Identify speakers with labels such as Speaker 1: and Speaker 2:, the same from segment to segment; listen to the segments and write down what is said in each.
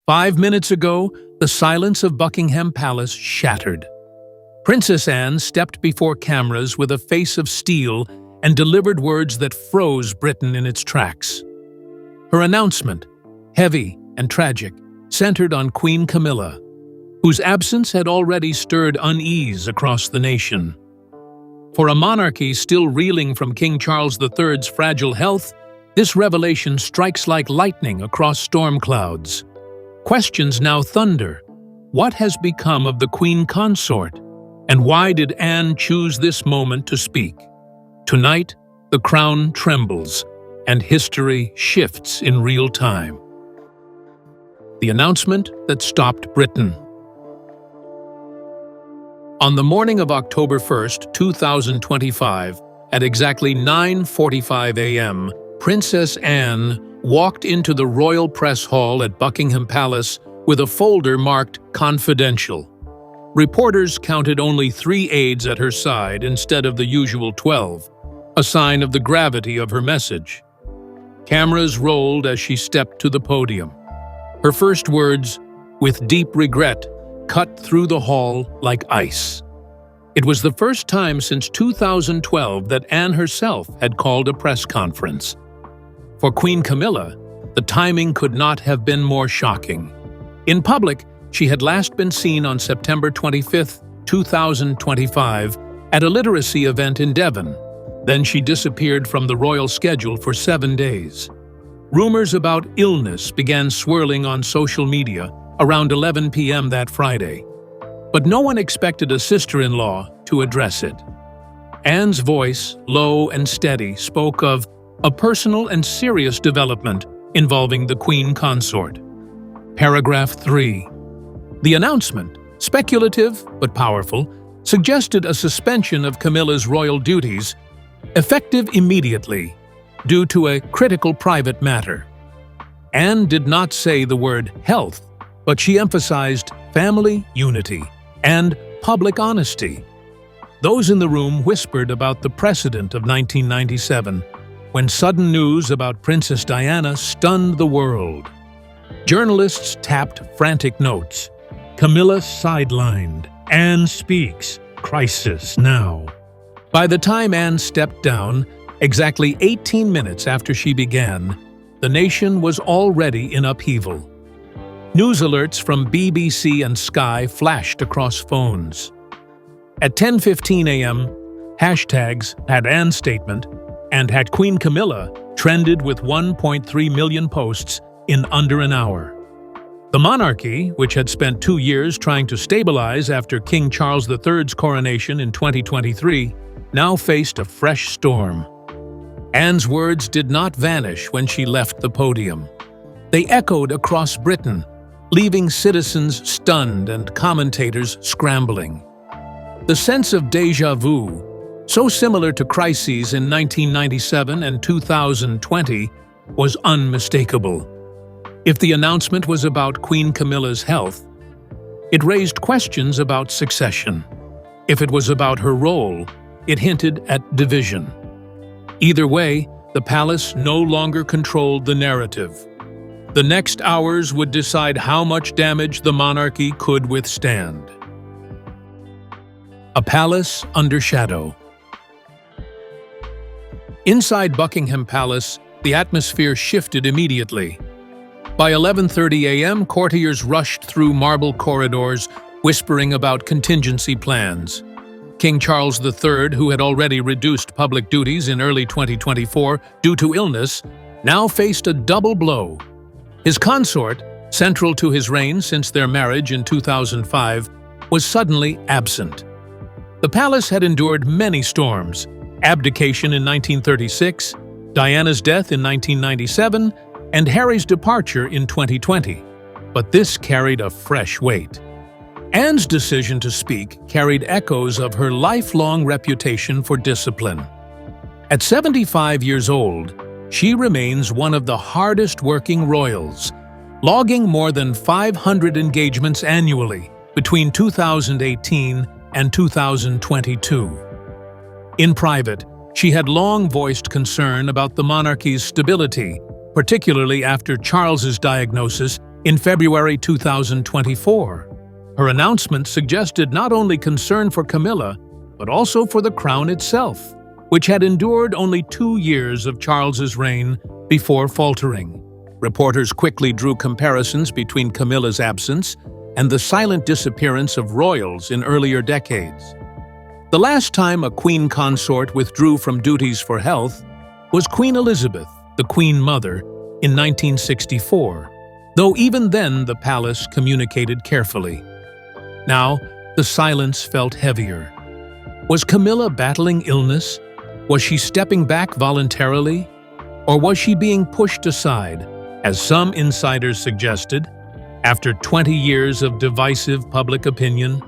Speaker 1: 5 minutes ago, the silence of Buckingham Palace shattered. Princess Anne stepped before cameras with a face of steel and delivered words that froze Britain in its tracks. Her announcement, heavy and tragic, centered on Queen Camilla, whose absence had already stirred unease across the nation. For a monarchy still reeling from King Charles III's fragile health, this revelation strikes like lightning across storm clouds. Questions now thunder. What has become of the Queen Consort? And why did Anne choose this moment to speak? Tonight, the crown trembles, and history shifts in real time. The announcement that stopped Britain. On the morning of October 1st, 2025, at exactly 9:45 a.m., Princess Anne walked into the royal press hall at Buckingham Palace with a folder marked "Confidential." Reporters counted only 3 aides at her side instead of the usual 12, a sign of the gravity of her message. Cameras rolled as she stepped to the podium. Her first words, with deep regret, cut through the hall like ice. It was the first time since 2012 that Anne herself had called a press conference. For Queen Camilla, the timing could not have been more shocking. In public, she had last been seen on September 25, 2025, at a literacy event in Devon. Then she disappeared from the royal schedule for 7 days. Rumors about illness began swirling on social media around 11 p.m. that Friday. But no one expected a sister-in-law to address it. Anne's voice, low and steady, spoke of a personal and serious development involving the Queen Consort. Paragraph 3. The announcement, speculative but powerful, suggested a suspension of Camilla's royal duties, effective immediately, due to a critical private matter. Anne did not say the word health, but she emphasized family unity and public honesty. Those in the room whispered about the precedent of 1997, when sudden news about Princess Diana stunned the world. Journalists tapped frantic notes. Camilla sidelined. Anne speaks. Crisis now. By the time Anne stepped down, exactly 18 minutes after she began, the nation was already in upheaval. News alerts from BBC and Sky flashed across phones. At 10:15 a.m., hashtags "had Anne statement" and "had Queen Camilla" trended with 1.3 million posts in under an hour. The monarchy, which had spent 2 years trying to stabilize after King Charles III's coronation in 2023, now faced a fresh storm. Anne's words did not vanish when she left the podium. They echoed across Britain, leaving citizens stunned and commentators scrambling. The sense of déjà vu, so similar to crises in 1997 and 2020, was unmistakable. If the announcement was about Queen Camilla's health, it raised questions about succession. If it was about her role, it hinted at division. Either way, the palace no longer controlled the narrative. The next hours would decide how much damage the monarchy could withstand. A palace under shadow. Inside Buckingham Palace, the atmosphere shifted immediately. By 11:30 a.m., courtiers rushed through marble corridors, whispering about contingency plans. King Charles III, who had already reduced public duties in early 2024 due to illness, now faced a double blow. His consort, central to his reign since their marriage in 2005, was suddenly absent. The palace had endured many storms: abdication in 1936, Diana's death in 1997, and Harry's departure in 2020. But this carried a fresh weight. Anne's decision to speak carried echoes of her lifelong reputation for discipline. At 75 years old, she remains one of the hardest-working royals, logging more than 500 engagements annually between 2018 and 2022. In private, she had long voiced concern about the monarchy's stability, particularly after Charles's diagnosis In February 2024, her announcement suggested not only concern for Camilla, but also for the crown itself, which had endured only 2 years of Charles's reign before faltering. Reporters quickly drew comparisons between Camilla's absence and the silent disappearance of royals in earlier decades. The last time a Queen Consort withdrew from duties for health was Queen Elizabeth, the Queen Mother, in 1964, though even then the palace communicated carefully. Now, the silence felt heavier. Was Camilla battling illness? Was she stepping back voluntarily? Or was she being pushed aside, as some insiders suggested, after 20 years of divisive public opinion?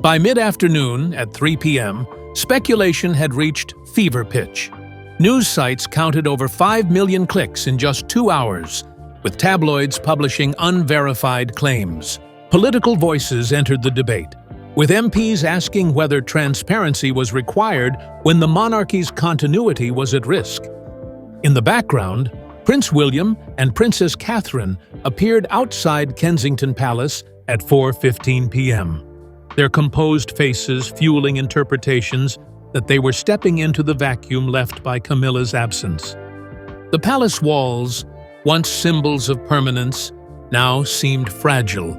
Speaker 1: By mid-afternoon, at 3 p.m., speculation had reached fever pitch. News sites counted over 5 million clicks in just 2 hours, with tabloids publishing unverified claims. Political voices entered the debate, with MPs asking whether transparency was required when the monarchy's continuity was at risk. In the background, Prince William and Princess Catherine appeared outside Kensington Palace at 4:15 p.m., their composed faces fueling interpretations that they were stepping into the vacuum left by Camilla's absence. The palace walls, once symbols of permanence, now seemed fragile.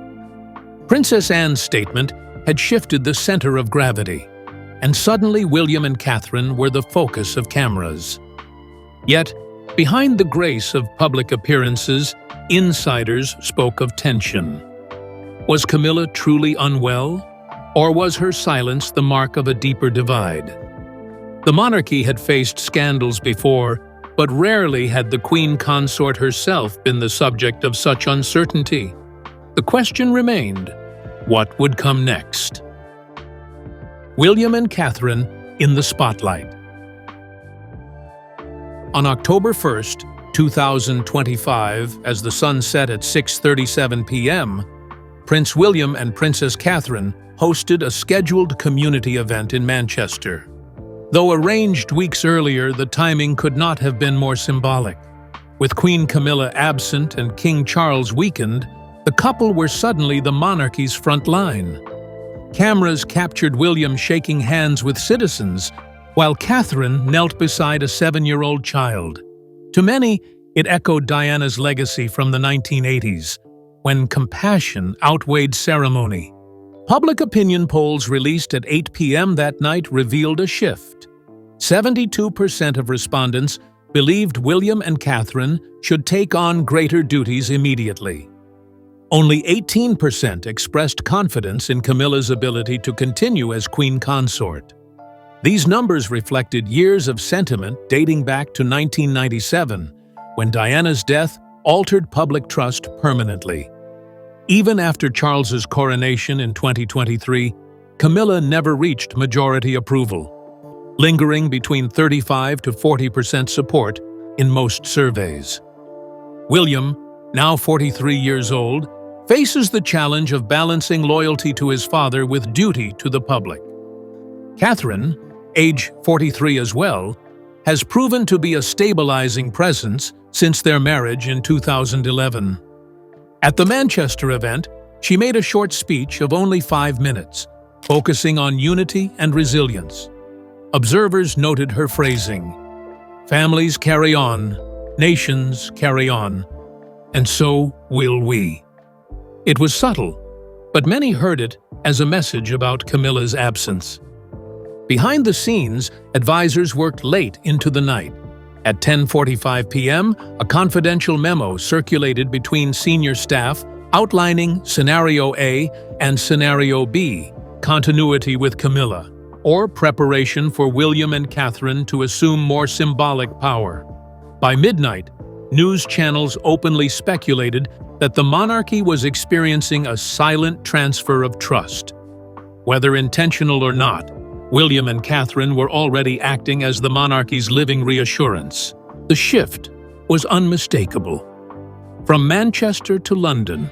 Speaker 1: Princess Anne's statement had shifted the center of gravity, and suddenly William and Catherine were the focus of cameras. Yet, behind the grace of public appearances, insiders spoke of tension. Was Camilla truly unwell, or was her silence the mark of a deeper divide? The monarchy had faced scandals before, but rarely had the Queen Consort herself been the subject of such uncertainty. The question remained, what would come next? William and Catherine in the spotlight. On October 1st, 2025, as the sun set at 6:37 p.m., Prince William and Princess Catherine hosted a scheduled community event in Manchester. Though arranged weeks earlier, the timing could not have been more symbolic. With Queen Camilla absent and King Charles weakened, the couple were suddenly the monarchy's front line. Cameras captured William shaking hands with citizens, while Catherine knelt beside a 7-year-old child. To many, it echoed Diana's legacy from the 1980s, when compassion outweighed ceremony. Public opinion polls released at 8 p.m. that night revealed a shift. 72% of respondents believed William and Catherine should take on greater duties immediately. Only 18% expressed confidence in Camilla's ability to continue as Queen Consort. These numbers reflected years of sentiment dating back to 1997, when Diana's death altered public trust permanently. Even after Charles's coronation in 2023, Camilla never reached majority approval, lingering between 35% to 40% support in most surveys. William, now 43 years old, faces the challenge of balancing loyalty to his father with duty to the public. Catherine, age 43 as well, has proven to be a stabilizing presence since their marriage in 2011. At the Manchester event, she made a short speech of only 5 minutes, focusing on unity and resilience. Observers noted her phrasing, "Families carry on, nations carry on, and so will we." It was subtle, but many heard it as a message about Camilla's absence. Behind the scenes, advisors worked late into the night. At 10:45 p.m., a confidential memo circulated between senior staff outlining Scenario A and Scenario B, continuity with Camilla, or preparation for William and Catherine to assume more symbolic power. By midnight, news channels openly speculated that the monarchy was experiencing a silent transfer of trust. Whether intentional or not, William and Catherine were already acting as the monarchy's living reassurance. The shift was unmistakable. From Manchester to London,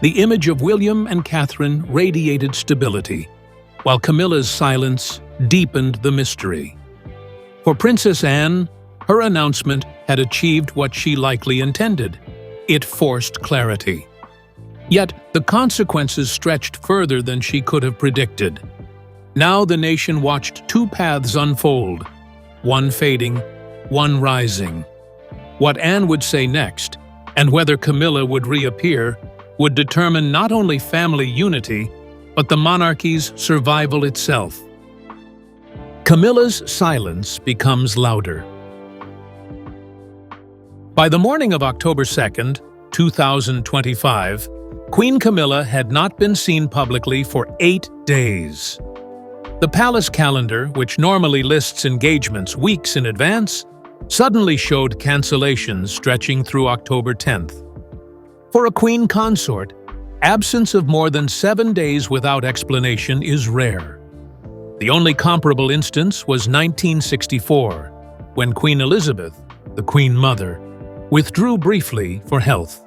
Speaker 1: the image of William and Catherine radiated stability, while Camilla's silence deepened the mystery. For Princess Anne, her announcement had achieved what she likely intended. It forced clarity. Yet the consequences stretched further than she could have predicted. Now the nation watched two paths unfold, one fading, one rising. What Anne would say next, and whether Camilla would reappear, would determine not only family unity, but the monarchy's survival itself. Camilla's silence becomes louder. By the morning of October 2nd, 2025, Queen Camilla had not been seen publicly for 8 days. The palace calendar, which normally lists engagements weeks in advance, suddenly showed cancellations stretching through October 10th. For a Queen Consort, absence of more than 7 days without explanation is rare. The only comparable instance was 1964, when Queen Elizabeth, the Queen Mother, withdrew briefly for health.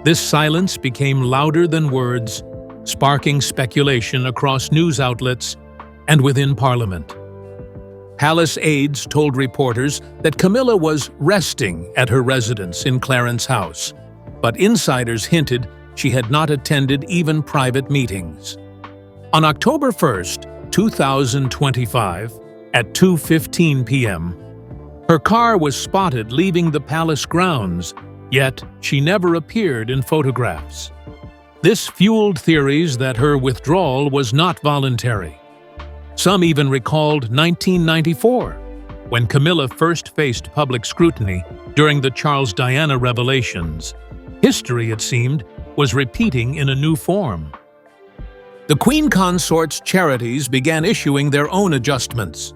Speaker 1: This silence became louder than words, sparking speculation across news outlets and within Parliament. Palace aides told reporters that Camilla was resting at her residence in Clarence House, but insiders hinted she had not attended even private meetings. On October 1st, 2025, at 2:15 p.m., her car was spotted leaving the palace grounds, yet she never appeared in photographs. This fueled theories that her withdrawal was not voluntary. Some even recalled 1994, when Camilla first faced public scrutiny during the Charles-Diana revelations. History, it seemed, was repeating in a new form. The Queen Consort's charities began issuing their own adjustments.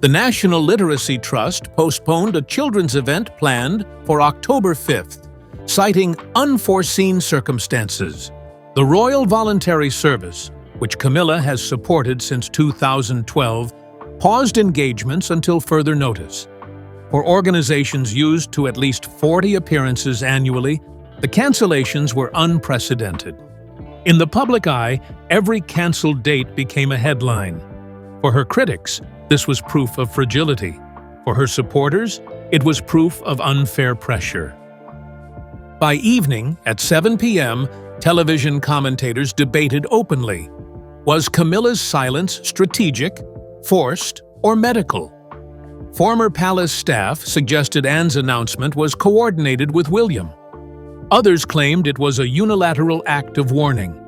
Speaker 1: The National Literacy Trust postponed a children's event planned for October 5th, citing unforeseen circumstances. The Royal Voluntary Service, which Camilla has supported since 2012, paused engagements until further notice. For organizations used to at least 40 appearances annually, the cancellations were unprecedented. In the public eye, every canceled date became a headline. For her critics, this was proof of fragility. For her supporters, it was proof of unfair pressure. By evening, at 7 p.m., television commentators debated openly. Was Camilla's silence strategic, forced, or medical? Former palace staff suggested Anne's announcement was coordinated with William. Others claimed it was a unilateral act of warning.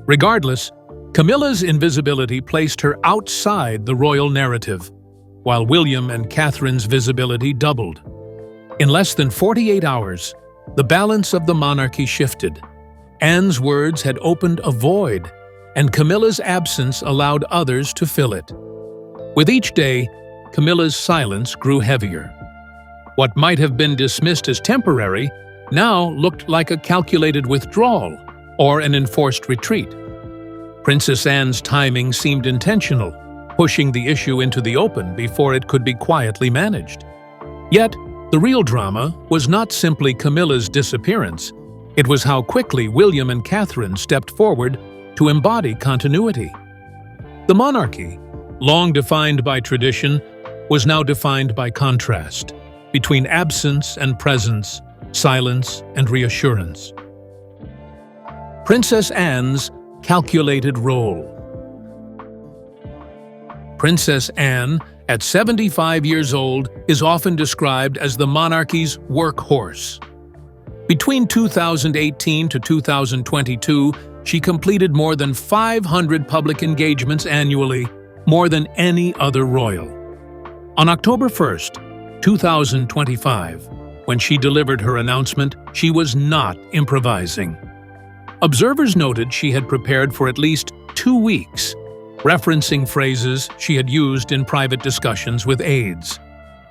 Speaker 1: Regardless, Camilla's invisibility placed her outside the royal narrative, while William and Catherine's visibility doubled. In less than 48 hours, the balance of the monarchy shifted. Anne's words had opened a void, and Camilla's absence allowed others to fill it. With each day, Camilla's silence grew heavier. What might have been dismissed as temporary now looked like a calculated withdrawal or an enforced retreat. Princess Anne's timing seemed intentional, pushing the issue into the open before it could be quietly managed. Yet, the real drama was not simply Camilla's disappearance. It was how quickly William and Catherine stepped forward to embody continuity. The monarchy, long defined by tradition, was now defined by contrast, between absence and presence, silence and reassurance. Princess Anne's calculated role. Princess Anne, at 75 years old, is often described as the monarchy's workhorse. Between 2018 to 2022, she completed more than 500 public engagements annually, more than any other royal. On October 1st, 2025, when she delivered her announcement, she was not improvising. Observers noted she had prepared for at least 2 weeks, referencing phrases she had used in private discussions with aides.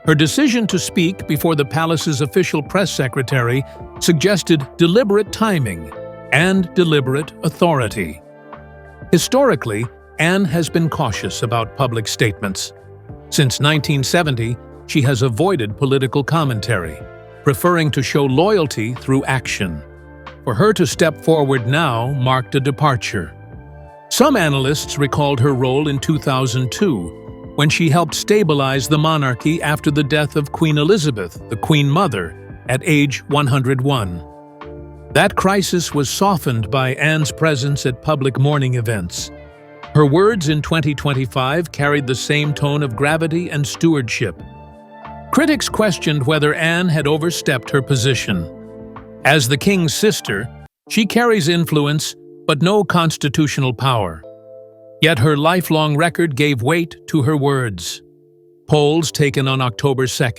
Speaker 1: Her decision to speak before the palace's official press secretary suggested deliberate timing and deliberate authority. Historically, Anne has been cautious about public statements. Since 1970, she has avoided political commentary, preferring to show loyalty through action. For her to step forward now marked a departure. Some analysts recalled her role in 2002, when she helped stabilize the monarchy after the death of Queen Elizabeth, the Queen Mother, at age 101. That crisis was softened by Anne's presence at public mourning events. Her words in 2025 carried the same tone of gravity and stewardship. Critics questioned whether Anne had overstepped her position. As the king's sister, she carries influence but no constitutional power. Yet her lifelong record gave weight to her words. Polls taken on October 2,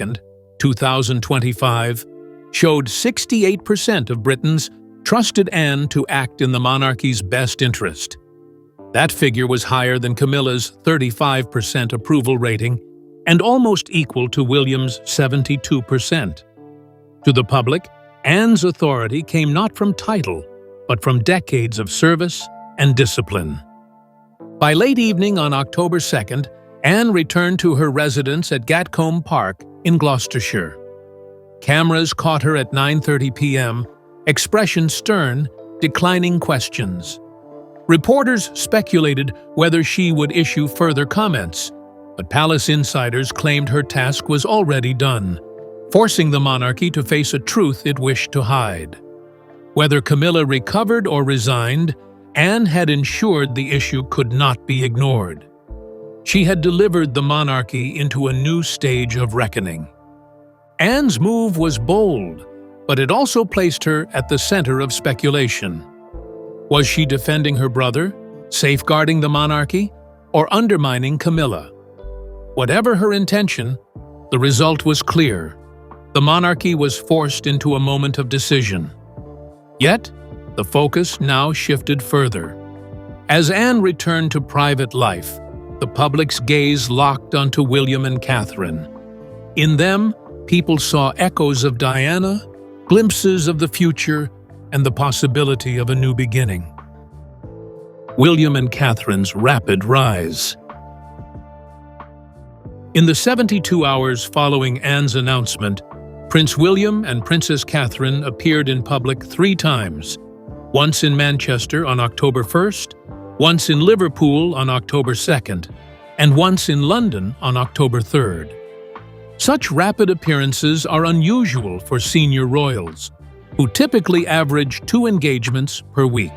Speaker 1: 2025, showed 68% of Britons trusted Anne to act in the monarchy's best interest. That figure was higher than Camilla's 35% approval rating and almost equal to William's 72%. To the public, Anne's authority came not from title, but from decades of service and discipline. By late evening on October 2nd, Anne returned to her residence at Gatcombe Park in Gloucestershire. Cameras caught her at 9:30 p.m., expression stern, declining questions. Reporters speculated whether she would issue further comments, but palace insiders claimed her task was already done, forcing the monarchy to face a truth it wished to hide. Whether Camilla recovered or resigned, Anne had ensured the issue could not be ignored. She had delivered the monarchy into a new stage of reckoning. Anne's move was bold, but it also placed her at the center of speculation. Was she defending her brother, safeguarding the monarchy, or undermining Camilla? Whatever her intention, the result was clear. The monarchy was forced into a moment of decision. Yet, the focus now shifted further. As Anne returned to private life, the public's gaze locked onto William and Catherine. In them, people saw echoes of Diana, glimpses of the future, and the possibility of a new beginning. William and Catherine's rapid rise. In the 72 hours following Anne's announcement, Prince William and Princess Catherine appeared in public 3 times, once in Manchester on October 1st, once in Liverpool on October 2nd, and once in London on October 3rd. Such rapid appearances are unusual for senior royals, who typically average 2 engagements per week.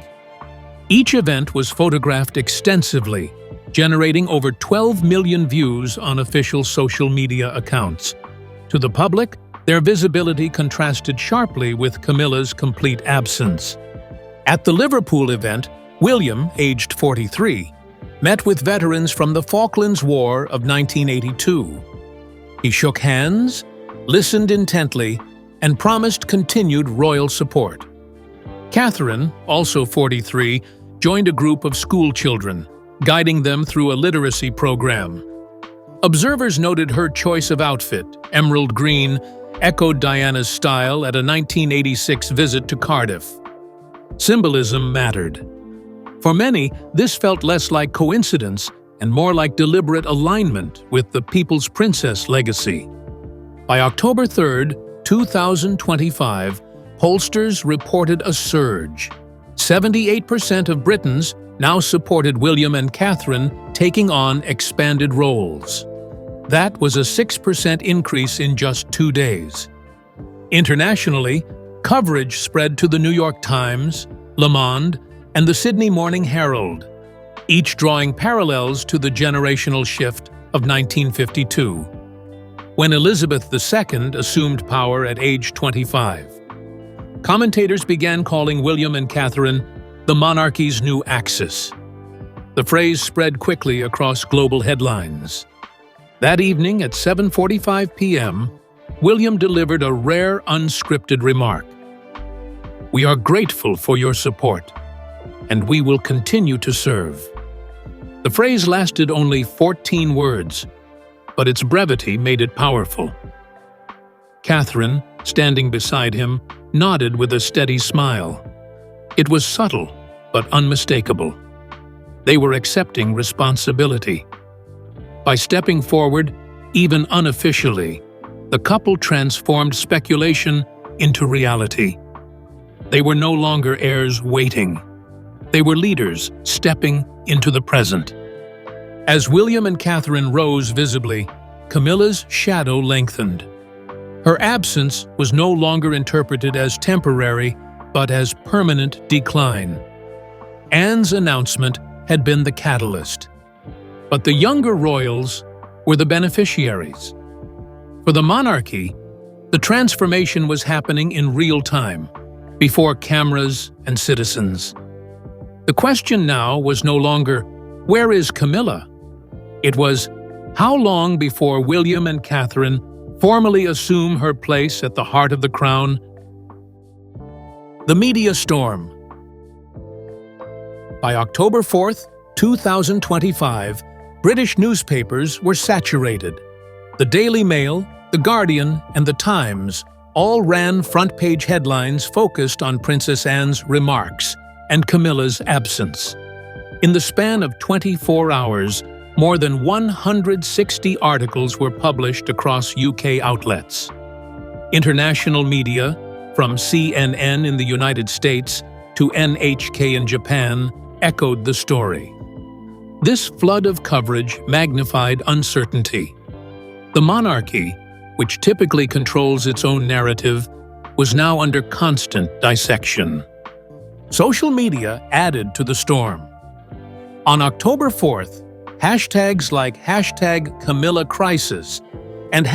Speaker 1: Each event was photographed extensively, generating over 12 million views on official social media accounts. To the public, their visibility contrasted sharply with Camilla's complete absence. At the Liverpool event, William, aged 43, met with veterans from the Falklands War of 1982. He shook hands, listened intently, and promised continued royal support. Catherine, also 43, joined a group of school children, guiding them through a literacy program. Observers noted her choice of outfit, emerald green, echoed Diana's style at a 1986 visit to Cardiff. Symbolism mattered. For many, this felt less like coincidence and more like deliberate alignment with the People's Princess legacy. By October 3, 2025, pollsters reported a surge. 78% of Britons now supported William and Catherine taking on expanded roles. That was a 6% increase in just 2 days. Internationally, coverage spread to the New York Times, Le Monde, and the Sydney Morning Herald, each drawing parallels to the generational shift of 1952, when Elizabeth II assumed power at age 25. Commentators began calling William and Catherine the monarchy's new axis. The phrase spread quickly across global headlines. That evening at 7:45 p.m., William delivered a rare unscripted remark. "We are grateful for your support, and we will continue to serve." The phrase lasted only 14 words, but its brevity made it powerful. Catherine, standing beside him, nodded with a steady smile. It was subtle, but unmistakable. They were accepting responsibility. By stepping forward, even unofficially, the couple transformed speculation into reality. They were no longer heirs waiting. They were leaders stepping into the present. As William and Catherine rose visibly, Camilla's shadow lengthened. Her absence was no longer interpreted as temporary, but as permanent decline. Anne's announcement had been the catalyst, but the younger royals were the beneficiaries. For the monarchy, the transformation was happening in real time, before cameras and citizens. The question now was no longer, "Where is Camilla?" It was, how long before William and Catherine formally assume her place at the heart of the crown? The media storm. By October 4th, 2025, British newspapers were saturated. The Daily Mail, The Guardian, and The Times all ran front-page headlines focused on Princess Anne's remarks and Camilla's absence. In the span of 24 hours, more than 160 articles were published across UK outlets. International media, from CNN in the United States to NHK in Japan, echoed the story. This flood of coverage magnified uncertainty. The monarchy, which typically controls its own narrative, was now under constant dissection. Social media added to the storm. On October 4th, hashtags like #CamillaCrisis and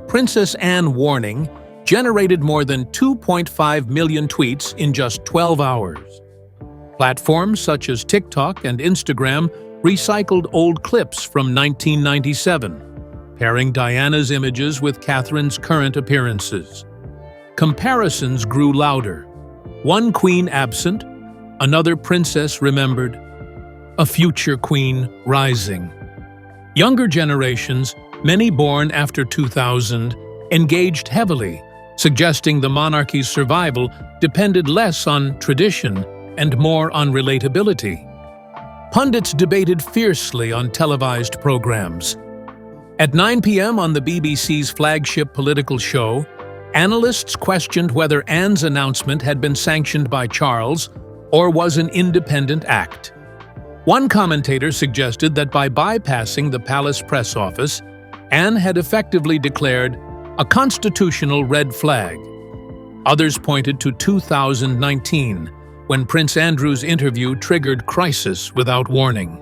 Speaker 1: #Princess Anne Warning generated more than 2.5 million tweets in just 12 hours. Platforms such as TikTok and Instagram recycled old clips from 1997, pairing Diana's images with Catherine's current appearances. Comparisons grew louder. One queen absent, another princess remembered, a future queen rising. Younger generations, many born after 2000, engaged heavily, suggesting the monarchy's survival depended less on tradition and more on relatability. Pundits debated fiercely on televised programs. At 9 p.m. on the BBC's flagship political show, analysts questioned whether Anne's announcement had been sanctioned by Charles or was an independent act. One commentator suggested that by bypassing the palace press office, Anne had effectively declared a constitutional red flag. Others pointed to 2019, when Prince Andrew's interview triggered crisis without warning.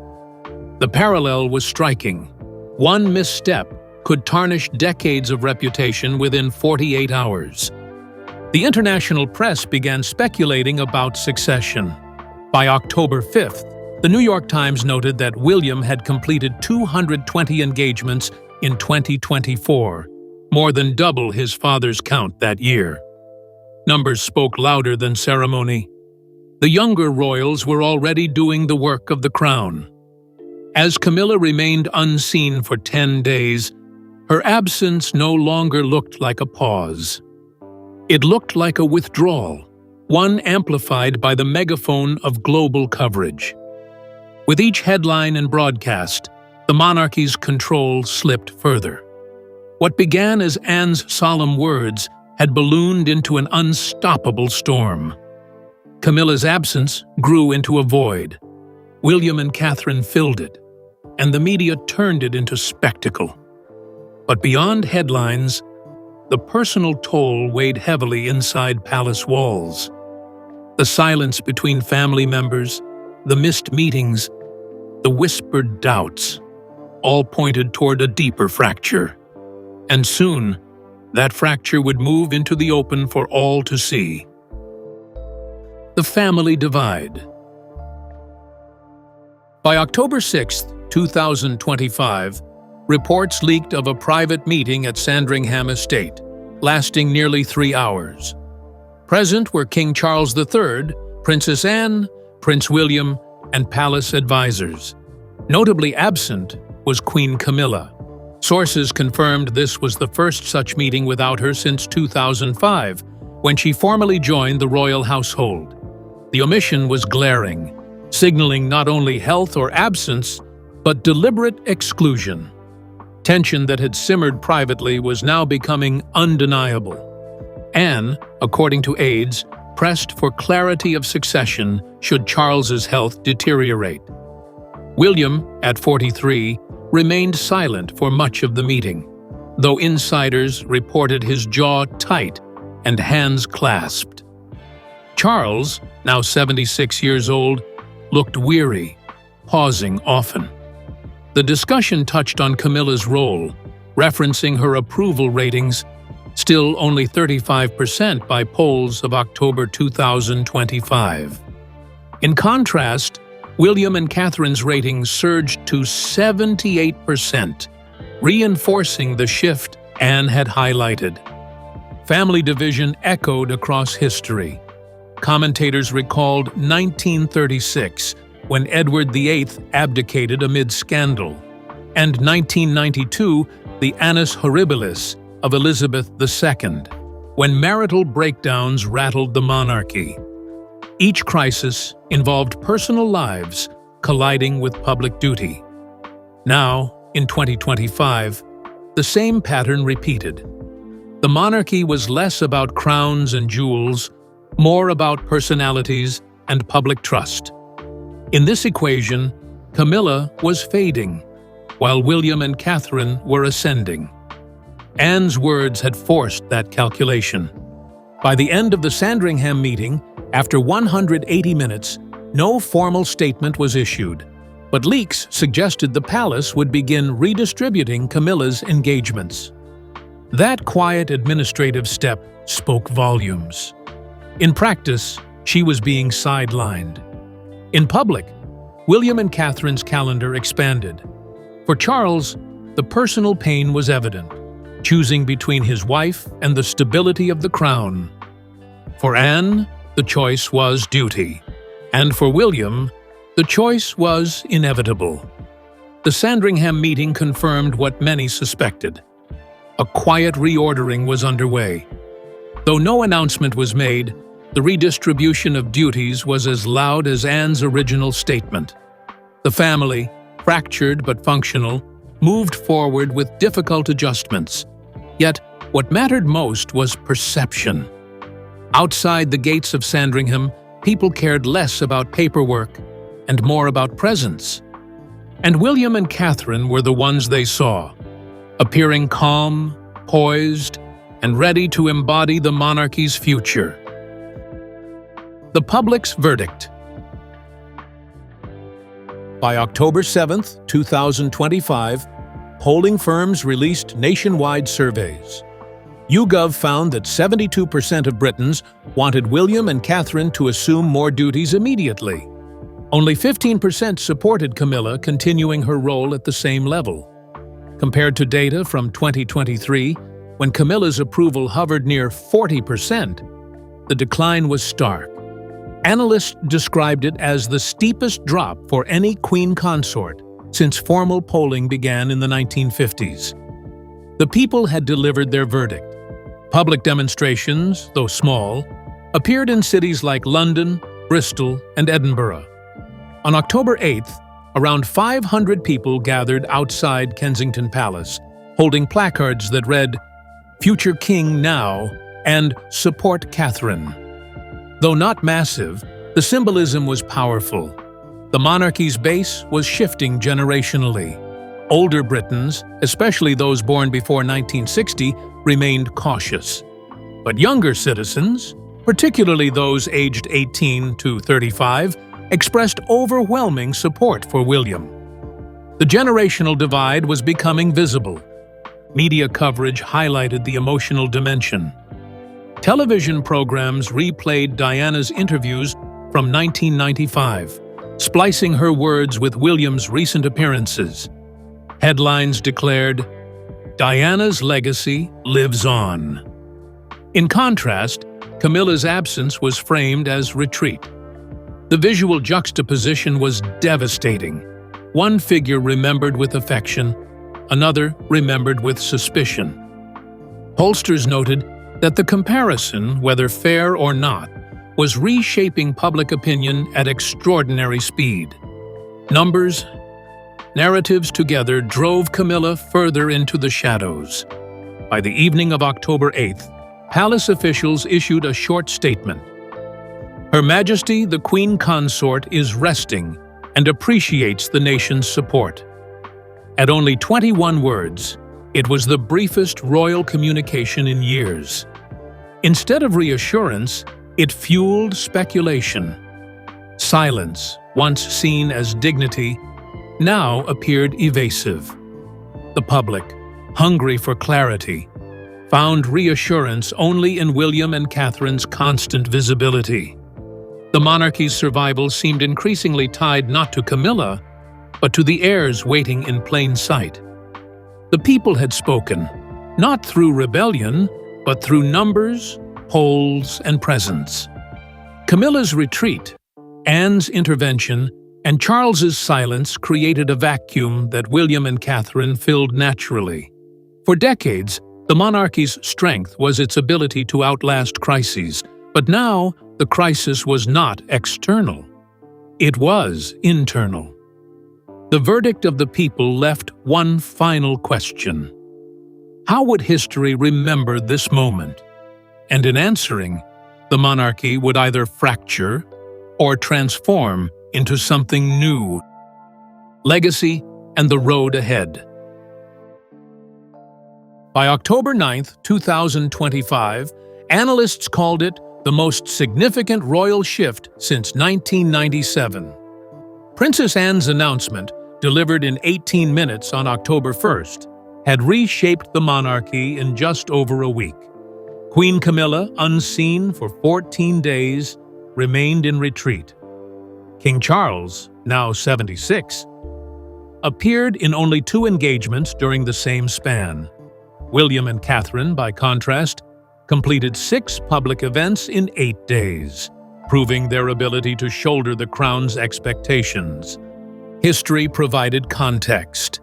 Speaker 1: The parallel was striking. One misstep could tarnish decades of reputation within 48 hours. The international press began speculating about succession. By October 5th, the New York Times noted that William had completed 220 engagements in 2024, more than double his father's count that year. Numbers spoke louder than ceremony. The younger royals were already doing the work of the crown. As Camilla remained unseen for 10 days, her absence no longer looked like a pause. It looked like a withdrawal, one amplified by the megaphone of global coverage. With each headline and broadcast, the monarchy's control slipped further. What began as Anne's solemn words had ballooned into an unstoppable storm. Camilla's absence grew into a void. William and Catherine filled it, and the media turned it into spectacle. But beyond headlines, the personal toll weighed heavily inside palace walls. The silence between family members, the missed meetings, the whispered doubts, all pointed toward a deeper fracture. And soon, that fracture would move into the open for all to see. The family divide. By October 6, 2025, reports leaked of a private meeting at Sandringham Estate, lasting nearly 3 hours. Present were King Charles III, Princess Anne, Prince William, and palace advisors. Notably absent was Queen Camilla. Sources confirmed this was the first such meeting without her since 2005, when she formally joined the royal household. The omission was glaring, signaling not only health or absence, but deliberate exclusion. Tension that had simmered privately was now becoming undeniable. Anne, according to aides, pressed for clarity of succession should Charles's health deteriorate. William, at 43, remained silent for much of the meeting, though insiders reported his jaw tight and hands clasped. Charles, now 76 years old, looked weary, pausing often. The discussion touched on Camilla's role, referencing her approval ratings, still only 35% by polls of October 2025. In contrast, William and Catherine's ratings surged to 78%, reinforcing the shift Anne had highlighted. Family division echoed across history. Commentators recalled 1936, when Edward VIII abdicated amid scandal, and 1992, the annus horribilis of Elizabeth II, when marital breakdowns rattled the monarchy. Each crisis involved personal lives colliding with public duty. Now, in 2025, the same pattern repeated. The monarchy was less about crowns and jewels, more about personalities and public trust. In this equation, Camilla was fading, while William and Catherine were ascending. Anne's words had forced that calculation. By the end of the Sandringham meeting, after 180 minutes, no formal statement was issued, but leaks suggested the palace would begin redistributing Camilla's engagements. That quiet administrative step spoke volumes. In practice, she was being sidelined. In public, William and Catherine's calendar expanded. For Charles, the personal pain was evident, choosing between his wife and the stability of the crown. For Anne, the choice was duty, and for William, the choice was inevitable. The Sandringham meeting confirmed what many suspected. A quiet reordering was underway. Though no announcement was made, the redistribution of duties was as loud as Anne's original statement. The family, fractured but functional, moved forward with difficult adjustments. Yet, what mattered most was perception. Outside the gates of Sandringham, people cared less about paperwork and more about presence. And William and Catherine were the ones they saw, appearing calm, poised, and ready to embody the monarchy's future. The public's verdict. By October 7, 2025, polling firms released nationwide surveys. YouGov found that 72% of Britons wanted William and Catherine to assume more duties immediately. Only 15% supported Camilla continuing her role at the same level. Compared to data from 2023, when Camilla's approval hovered near 40%, the decline was stark. Analysts described it as the steepest drop for any Queen Consort since formal polling began in the 1950s. The people had delivered their verdict. Public demonstrations, though small, appeared in cities like London, Bristol, and Edinburgh. On October 8th, around 500 people gathered outside Kensington Palace, holding placards that read, "Future King Now" and "Support Catherine." Though not massive, the symbolism was powerful. The monarchy's base was shifting generationally. Older Britons, especially those born before 1960, remained cautious. But younger citizens, particularly those aged 18 to 35, expressed overwhelming support for William. The generational divide was becoming visible. Media coverage highlighted the emotional dimension. Television programs replayed Diana's interviews from 1995, splicing her words with William's recent appearances. Headlines declared, "Diana's legacy lives on." In contrast, Camilla's absence was framed as retreat. The visual juxtaposition was devastating. One figure remembered with affection, another remembered with suspicion. Pollsters noted that the comparison, whether fair or not, was reshaping public opinion at extraordinary speed. Numbers, narratives together drove Camilla further into the shadows. By the evening of October 8th, palace officials issued a short statement. Her Majesty the Queen Consort is resting and appreciates the nation's support. At only 21 words, it was the briefest royal communication in years. Instead of reassurance, It fueled speculation. Silence, once seen as dignity, now appeared evasive. The public, hungry for clarity, found reassurance only in William and Catherine's constant visibility. The monarchy's survival seemed increasingly tied not to Camilla, but to the heirs waiting in plain sight. The people had spoken, not through rebellion, but through numbers, polls, and presence. Camilla's retreat, Anne's intervention, and Charles's silence created a vacuum that William and Catherine filled naturally. For decades, the monarchy's strength was its ability to outlast crises, but now the crisis was not external. It was internal. The verdict of the people left one final question. How would history remember this moment? And in answering, the monarchy would either fracture or transform into something new. Legacy and the road ahead. By October 9, 2025, analysts called it the most significant royal shift since 1997. Princess Anne's announcement, delivered in 18 minutes on October 1st, had reshaped the monarchy in just over a week. Queen Camilla, unseen for 14 days, remained in retreat. King Charles, now 76, appeared in only 2 engagements during the same span. William and Catherine, by contrast, completed 6 public events in 8 days, proving their ability to shoulder the crown's expectations. History provided context.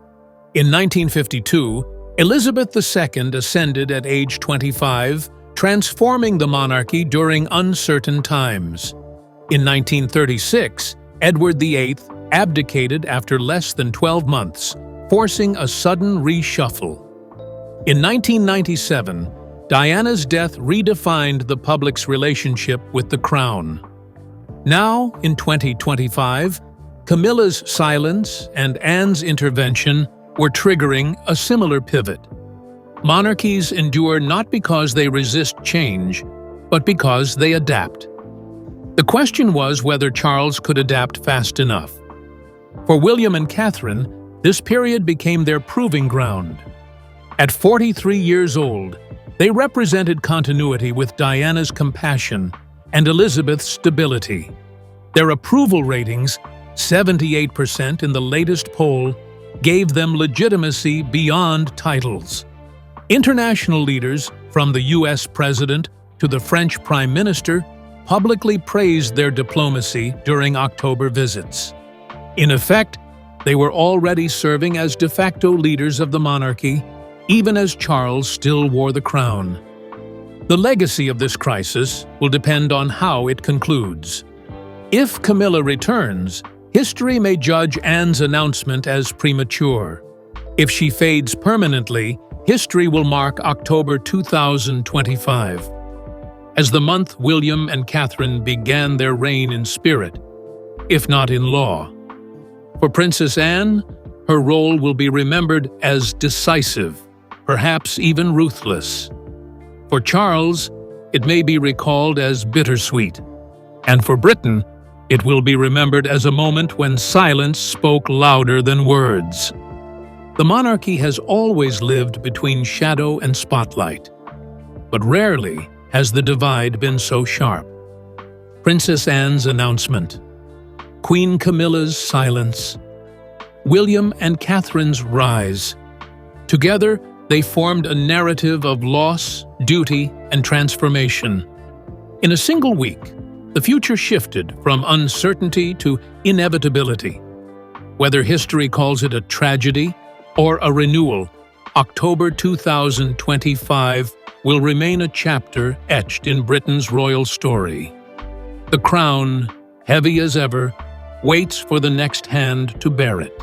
Speaker 1: In 1952, Elizabeth II ascended at age 25, transforming the monarchy during uncertain times. In 1936, Edward VIII abdicated after less than 12 months, forcing a sudden reshuffle. In 1997, Diana's death redefined the public's relationship with the crown. Now, in 2025, Camilla's silence and Anne's intervention were triggering a similar pivot. Monarchies endure not because they resist change, but because they adapt. The question was whether Charles could adapt fast enough. For William and Catherine, this period became their proving ground. At 43 years old, they represented continuity with Diana's compassion and Elizabeth's stability. Their approval ratings, 78% in the latest poll, gave them legitimacy beyond titles. International leaders, from the US President to the French Prime Minister, publicly praised their diplomacy during October visits. In effect, they were already serving as de facto leaders of the monarchy, even as Charles still wore the crown. The legacy of this crisis will depend on how it concludes. If Camilla returns, history may judge Anne's announcement as premature. If she fades permanently, history will mark October 2025. As the month William and Catherine began their reign in spirit, if not in law. For Princess Anne, her role will be remembered as decisive, perhaps even ruthless. For Charles, it may be recalled as bittersweet. And for Britain, it will be remembered as a moment when silence spoke louder than words. The monarchy has always lived between shadow and spotlight, but rarely has the divide been so sharp. Princess Anne's announcement, Queen Camilla's silence, William and Catherine's rise. Together, they formed a narrative of loss, duty, and transformation. In a single week, the future shifted from uncertainty to inevitability. Whether history calls it a tragedy or a renewal, October 2025 will remain a chapter etched in Britain's royal story. The crown, heavy as ever, waits for the next hand to bear it.